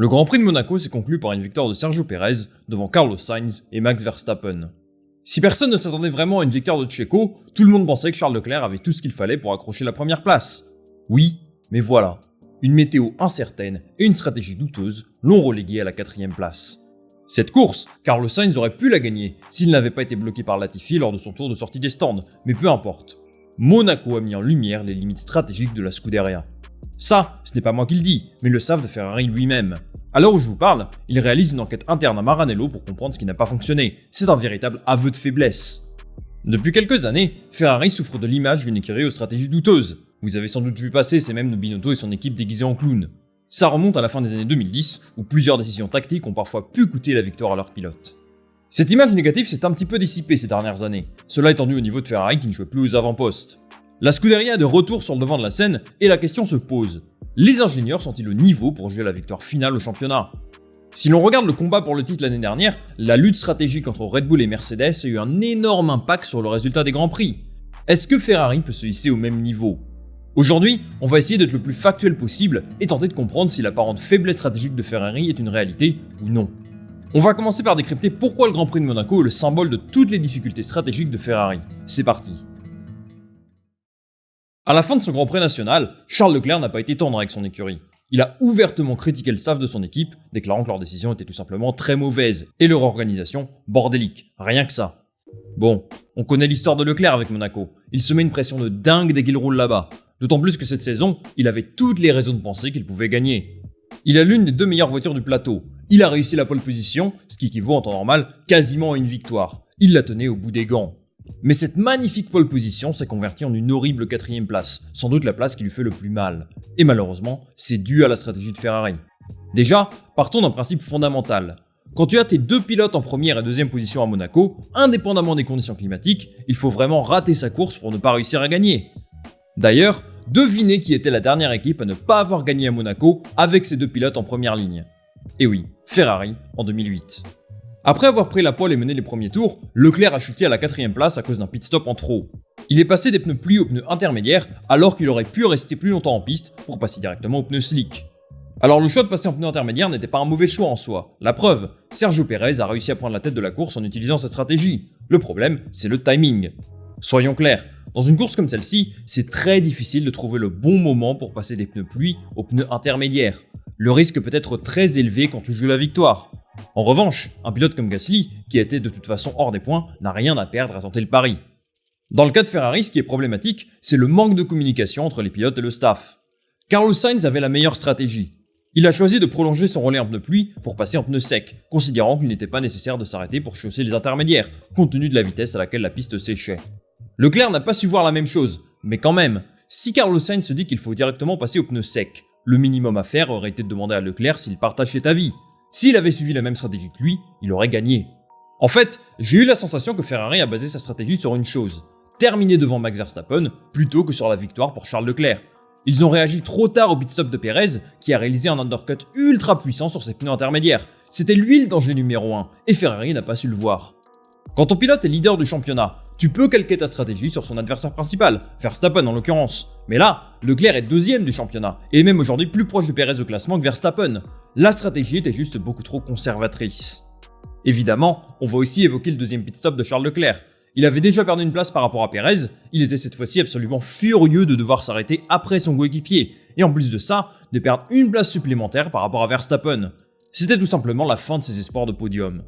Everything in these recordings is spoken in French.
Le Grand Prix de Monaco s'est conclu par une victoire de Sergio Pérez devant Carlos Sainz et Max Verstappen. Si personne ne s'attendait vraiment à une victoire de Checo, tout le monde pensait que Charles Leclerc avait tout ce qu'il fallait pour accrocher la première place. Oui, mais voilà, une météo incertaine et une stratégie douteuse l'ont relégué à la 4e place. Cette course, Carlos Sainz aurait pu la gagner s'il n'avait pas été bloqué par Latifi lors de son tour de sortie des stands, mais peu importe. Monaco a mis en lumière les limites stratégiques de la Scuderia. Ça, ce n'est pas moi qui le dis, mais le staff de Ferrari lui-même. À l'heure où je vous parle, il réalise une enquête interne à Maranello pour comprendre ce qui n'a pas fonctionné. C'est un véritable aveu de faiblesse. Depuis quelques années, Ferrari souffre de l'image d'une écurie aux stratégies douteuses. Vous avez sans doute vu passer ces mèmes de Binotto et son équipe déguisés en clown. Ça remonte à la fin des années 2010, où plusieurs décisions tactiques ont parfois pu coûter la victoire à leurs pilotes. Cette image négative s'est un petit peu dissipée ces dernières années, cela étant dû au niveau de Ferrari qui ne jouait plus aux avant-postes. La Scuderia est de retour sur le devant de la scène et la question se pose. Les ingénieurs sont-ils au niveau pour jouer la victoire finale au championnat ? Si l'on regarde le combat pour le titre l'année dernière, la lutte stratégique entre Red Bull et Mercedes a eu un énorme impact sur le résultat des Grands Prix. Est-ce que Ferrari peut se hisser au même niveau ? Aujourd'hui, on va essayer d'être le plus factuel possible et tenter de comprendre si l'apparente faiblesse stratégique de Ferrari est une réalité ou non. On va commencer par décrypter pourquoi le Grand Prix de Monaco est le symbole de toutes les difficultés stratégiques de Ferrari. C'est parti. À la fin de ce Grand Prix national, Charles Leclerc n'a pas été tendre avec son écurie. Il a ouvertement critiqué le staff de son équipe, déclarant que leur décision était tout simplement très mauvaise et leur organisation bordélique, rien que ça. Bon, on connaît l'histoire de Leclerc avec Monaco, il se met une pression de dingue dès qu'il roule là-bas, d'autant plus que cette saison, il avait toutes les raisons de penser qu'il pouvait gagner. Il a l'une des 2 meilleures voitures du plateau, il a réussi la pole position, ce qui équivaut en temps normal quasiment à une victoire, il la tenait au bout des gants. Mais cette magnifique pole position s'est convertie en une horrible 4e place, sans doute la place qui lui fait le plus mal. Et malheureusement, c'est dû à la stratégie de Ferrari. Déjà, partons d'un principe fondamental. Quand tu as tes 2 pilotes en première et 2e position à Monaco, indépendamment des conditions climatiques, il faut vraiment rater sa course pour ne pas réussir à gagner. D'ailleurs, devinez qui était la dernière équipe à ne pas avoir gagné à Monaco avec ses 2 pilotes en première ligne. Et oui, Ferrari en 2008. Après avoir pris la pole et mené les premiers tours, Leclerc a chuté à la 4e place à cause d'un pit stop en trop. Il est passé des pneus pluie aux pneus intermédiaires alors qu'il aurait pu rester plus longtemps en piste pour passer directement aux pneus slick. Alors le choix de passer en pneus intermédiaires n'était pas un mauvais choix en soi. La preuve, Sergio Pérez a réussi à prendre la tête de la course en utilisant cette stratégie. Le problème, c'est le timing. Soyons clairs, dans une course comme celle-ci, c'est très difficile de trouver le bon moment pour passer des pneus pluie aux pneus intermédiaires. Le risque peut être très élevé quand tu joues la victoire. En revanche, un pilote comme Gasly, qui était de toute façon hors des points, n'a rien à perdre à tenter le pari. Dans le cas de Ferrari, ce qui est problématique, c'est le manque de communication entre les pilotes et le staff. Carlos Sainz avait la meilleure stratégie. Il a choisi de prolonger son relais en pneu pluie pour passer en pneu sec, considérant qu'il n'était pas nécessaire de s'arrêter pour chausser les intermédiaires, compte tenu de la vitesse à laquelle la piste séchait. Leclerc n'a pas su voir la même chose, mais quand même, si Carlos Sainz se dit qu'il faut directement passer au pneu sec, le minimum à faire aurait été de demander à Leclerc s'il partage cet avis. S'il avait suivi la même stratégie que lui, il aurait gagné. En fait, j'ai eu la sensation que Ferrari a basé sa stratégie sur une chose, terminer devant Max Verstappen plutôt que sur la victoire pour Charles Leclerc. Ils ont réagi trop tard au pit stop de Pérez, qui a réalisé un undercut ultra puissant sur ses pneus intermédiaires. C'était lui le danger numéro 1, et Ferrari n'a pas su le voir. Quand ton pilote est leader du championnat, tu peux calquer ta stratégie sur son adversaire principal, Verstappen en l'occurrence. Mais là, Leclerc est 2e du championnat, et même aujourd'hui plus proche de Pérez au classement que Verstappen. La stratégie était juste beaucoup trop conservatrice. Évidemment, on va aussi évoquer le 2e pit stop de Charles Leclerc. Il avait déjà perdu une place par rapport à Pérez, il était cette fois-ci absolument furieux de devoir s'arrêter après son coéquipier, et en plus de ça, de perdre une place supplémentaire par rapport à Verstappen. C'était tout simplement la fin de ses espoirs de podium.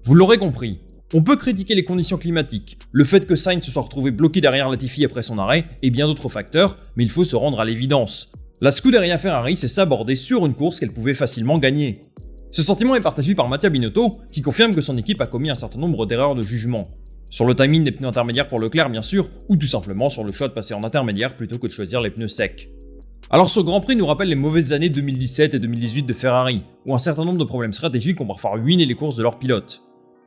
Vous l'aurez compris, on peut critiquer les conditions climatiques, le fait que Sainz se soit retrouvé bloqué derrière Latifi après son arrêt, et bien d'autres facteurs, mais il faut se rendre à l'évidence. La Scuderia Ferrari s'est sabordée sur une course qu'elle pouvait facilement gagner. Ce sentiment est partagé par Mattia Binotto, qui confirme que son équipe a commis un certain nombre d'erreurs de jugement. Sur le timing des pneus intermédiaires pour Leclerc bien sûr, ou tout simplement sur le choix de passer en intermédiaire plutôt que de choisir les pneus secs. Alors ce Grand Prix nous rappelle les mauvaises années 2017 et 2018 de Ferrari, où un certain nombre de problèmes stratégiques ont parfois ruiné les courses de leurs pilotes.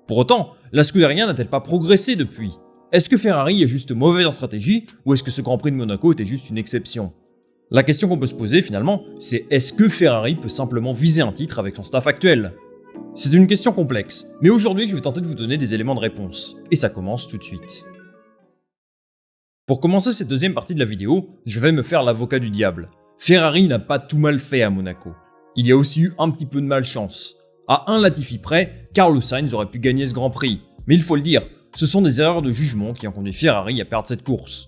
Pour autant, la Scuderia n'a-t-elle pas progressé depuis ? Est-ce que Ferrari est juste mauvais en stratégie, ou est-ce que ce Grand Prix de Monaco était juste une exception ? La question qu'on peut se poser finalement, c'est est-ce que Ferrari peut simplement viser un titre avec son staff actuel ? C'est une question complexe, mais aujourd'hui je vais tenter de vous donner des éléments de réponse, et ça commence tout de suite. Pour commencer cette deuxième partie de la vidéo, je vais me faire l'avocat du diable. Ferrari n'a pas tout mal fait à Monaco. Il y a aussi eu un petit peu de malchance. À un Latifi près, Carlos Sainz aurait pu gagner ce Grand Prix. Mais il faut le dire, ce sont des erreurs de jugement qui ont conduit Ferrari à perdre cette course.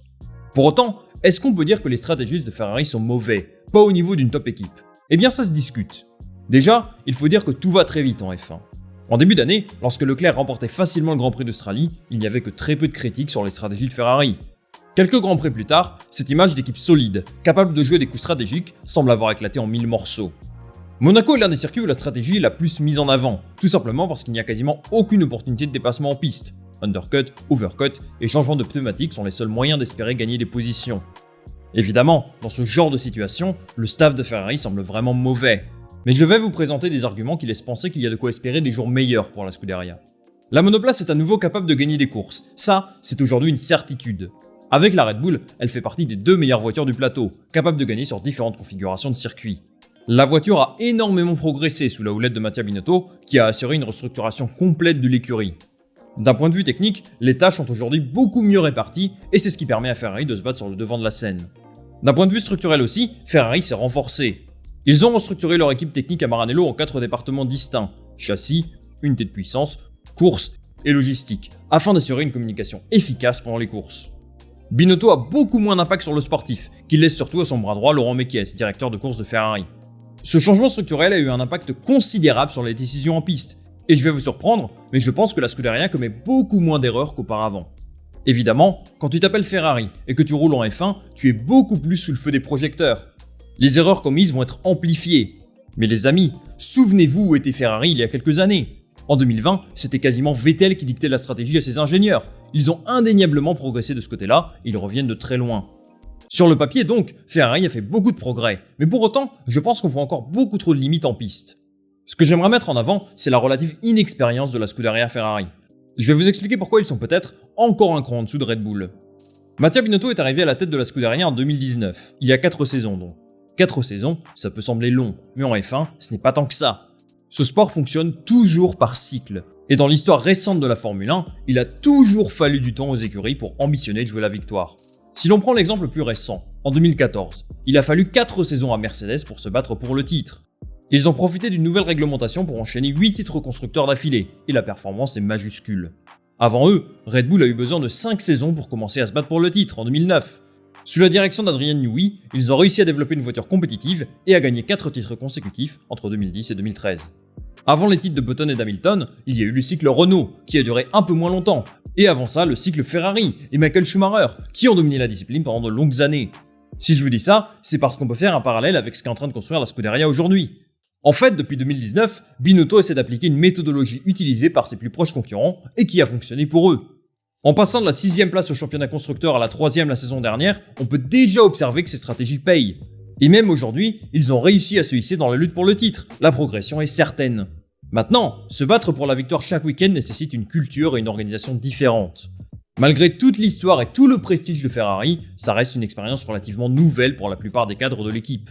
Pour autant, est-ce qu'on peut dire que les stratégistes de Ferrari sont mauvais, pas au niveau d'une top équipe? Eh bien ça se discute. Déjà, il faut dire que tout va très vite en F1. En début d'année, lorsque Leclerc remportait facilement le Grand Prix d'Australie, il n'y avait que très peu de critiques sur les stratégies de Ferrari. Quelques Grands Prix plus tard, cette image d'équipe solide, capable de jouer des coups stratégiques, semble avoir éclaté en 1000 morceaux. Monaco est l'un des circuits où la stratégie est la plus mise en avant, tout simplement parce qu'il n'y a quasiment aucune opportunité de dépassement en piste. Undercut, overcut et changement de pneumatique sont les seuls moyens d'espérer gagner des positions. Évidemment, dans ce genre de situation, le staff de Ferrari semble vraiment mauvais. Mais je vais vous présenter des arguments qui laissent penser qu'il y a de quoi espérer des jours meilleurs pour la Scuderia. La monoplace est à nouveau capable de gagner des courses, ça, c'est aujourd'hui une certitude. Avec la Red Bull, elle fait partie des 2 meilleures voitures du plateau, capables de gagner sur différentes configurations de circuit. La voiture a énormément progressé sous la houlette de Mattia Binotto, qui a assuré une restructuration complète de l'écurie. D'un point de vue technique, les tâches sont aujourd'hui beaucoup mieux réparties et c'est ce qui permet à Ferrari de se battre sur le devant de la scène. D'un point de vue structurel aussi, Ferrari s'est renforcé. Ils ont restructuré leur équipe technique à Maranello en 4 départements distincts, châssis, unité de puissance, course et logistique, afin d'assurer une communication efficace pendant les courses. Binotto a beaucoup moins d'impact sur le sportif, qu'il laisse surtout à son bras droit Laurent Mekies, directeur de course de Ferrari. Ce changement structurel a eu un impact considérable sur les décisions en piste, et je vais vous surprendre, mais je pense que la Scuderia commet beaucoup moins d'erreurs qu'auparavant. Évidemment, quand tu t'appelles Ferrari et que tu roules en F1, tu es beaucoup plus sous le feu des projecteurs. Les erreurs commises vont être amplifiées. Mais les amis, souvenez-vous où était Ferrari il y a quelques années. En 2020, c'était quasiment Vettel qui dictait la stratégie à ses ingénieurs. Ils ont indéniablement progressé de ce côté-là, et ils reviennent de très loin. Sur le papier donc, Ferrari a fait beaucoup de progrès, mais pour autant, je pense qu'on voit encore beaucoup trop de limites en piste. Ce que j'aimerais mettre en avant, c'est la relative inexpérience de la Scuderia Ferrari. Je vais vous expliquer pourquoi ils sont peut-être encore un cran en dessous de Red Bull. Mattia Binotto est arrivé à la tête de la Scuderia en 2019, il y a 4 saisons donc. 4 saisons, ça peut sembler long, mais en F1, ce n'est pas tant que ça. Ce sport fonctionne toujours par cycle, et dans l'histoire récente de la Formule 1, il a toujours fallu du temps aux écuries pour ambitionner de jouer la victoire. Si l'on prend l'exemple le plus récent, en 2014, il a fallu 4 saisons à Mercedes pour se battre pour le titre. Ils ont profité d'une nouvelle réglementation pour enchaîner 8 titres constructeurs d'affilée, et la performance est majuscule. Avant eux, Red Bull a eu besoin de 5 saisons pour commencer à se battre pour le titre en 2009. Sous la direction d'Adrian Newey, ils ont réussi à développer une voiture compétitive et à gagner 4 titres consécutifs entre 2010 et 2013. Avant les titres de Button et d'Hamilton, il y a eu le cycle Renault, qui a duré un peu moins longtemps, et avant ça, le cycle Ferrari et Michael Schumacher, qui ont dominé la discipline pendant de longues années. Si je vous dis ça, c'est parce qu'on peut faire un parallèle avec ce qu'est en train de construire la Scuderia aujourd'hui. En fait, depuis 2019, Binotto essaie d'appliquer une méthodologie utilisée par ses plus proches concurrents et qui a fonctionné pour eux. En passant de la 6ème place au championnat constructeur à la 3ème la saison dernière, on peut déjà observer que ces stratégies payent. Et même aujourd'hui, ils ont réussi à se hisser dans la lutte pour le titre, la progression est certaine. Maintenant, se battre pour la victoire chaque week-end nécessite une culture et une organisation différentes. Malgré toute l'histoire et tout le prestige de Ferrari, ça reste une expérience relativement nouvelle pour la plupart des cadres de l'équipe.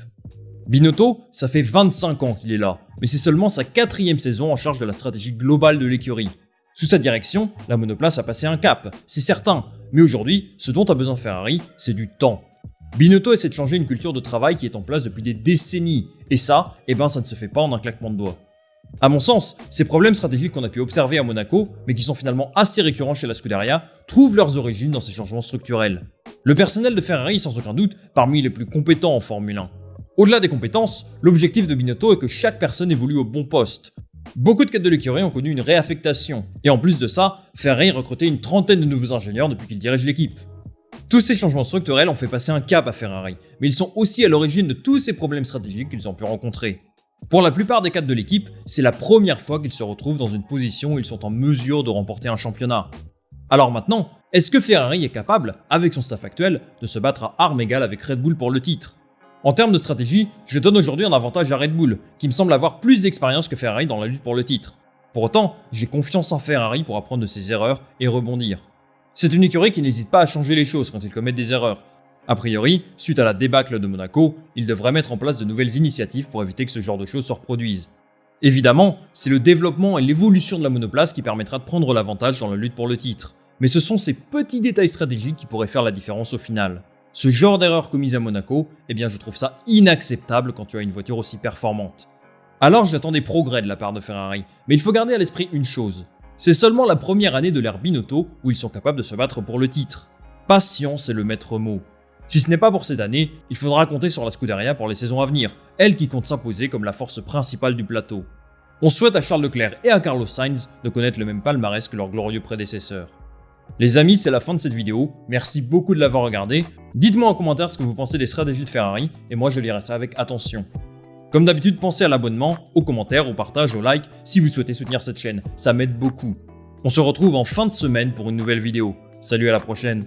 Binotto, ça fait 25 ans qu'il est là, mais c'est seulement sa 4ème saison en charge de la stratégie globale de l'écurie. Sous sa direction, la monoplace a passé un cap, c'est certain, mais aujourd'hui, ce dont a besoin Ferrari, c'est du temps. Binotto essaie de changer une culture de travail qui est en place depuis des décennies, et ça, ça ne se fait pas en un claquement de doigts. À mon sens, ces problèmes stratégiques qu'on a pu observer à Monaco, mais qui sont finalement assez récurrents chez la Scuderia, trouvent leurs origines dans ces changements structurels. Le personnel de Ferrari est sans aucun doute parmi les plus compétents en Formule 1. Au-delà des compétences, l'objectif de Binotto est que chaque personne évolue au bon poste. Beaucoup de cadres de l'écurie ont connu une réaffectation, et en plus de ça, Ferrari a recruté une trentaine de nouveaux ingénieurs depuis qu'il dirige l'équipe. Tous ces changements structurels ont fait passer un cap à Ferrari, mais ils sont aussi à l'origine de tous ces problèmes stratégiques qu'ils ont pu rencontrer. Pour la plupart des cadres de l'équipe, c'est la première fois qu'ils se retrouvent dans une position où ils sont en mesure de remporter un championnat. Alors maintenant, est-ce que Ferrari est capable, avec son staff actuel, de se battre à armes égales avec Red Bull pour le titre ? En termes de stratégie, je donne aujourd'hui un avantage à Red Bull, qui me semble avoir plus d'expérience que Ferrari dans la lutte pour le titre. Pour autant, j'ai confiance en Ferrari pour apprendre de ses erreurs et rebondir. C'est une écurie qui n'hésite pas à changer les choses quand ils commettent des erreurs. A priori, suite à la débâcle de Monaco, ils devraient mettre en place de nouvelles initiatives pour éviter que ce genre de choses se reproduisent. Évidemment, c'est le développement et l'évolution de la monoplace qui permettra de prendre l'avantage dans la lutte pour le titre. Mais ce sont ces petits détails stratégiques qui pourraient faire la différence au final. Ce genre d'erreur commise à Monaco, je trouve ça inacceptable quand tu as une voiture aussi performante. Alors j'attends des progrès de la part de Ferrari, mais il faut garder à l'esprit une chose. C'est seulement la première année de l'ère Binotto où ils sont capables de se battre pour le titre. Patience est le maître mot. Si ce n'est pas pour cette année, il faudra compter sur la Scuderia pour les saisons à venir, elle qui compte s'imposer comme la force principale du plateau. On souhaite à Charles Leclerc et à Carlos Sainz de connaître le même palmarès que leurs glorieux prédécesseurs. Les amis, c'est la fin de cette vidéo, merci beaucoup de l'avoir regardé. Dites-moi en commentaire ce que vous pensez des stratégies de Ferrari, et moi je lirai ça avec attention. Comme d'habitude, pensez à l'abonnement, aux commentaires, au partage, au like, si vous souhaitez soutenir cette chaîne, ça m'aide beaucoup. On se retrouve en fin de semaine pour une nouvelle vidéo. Salut, à la prochaine.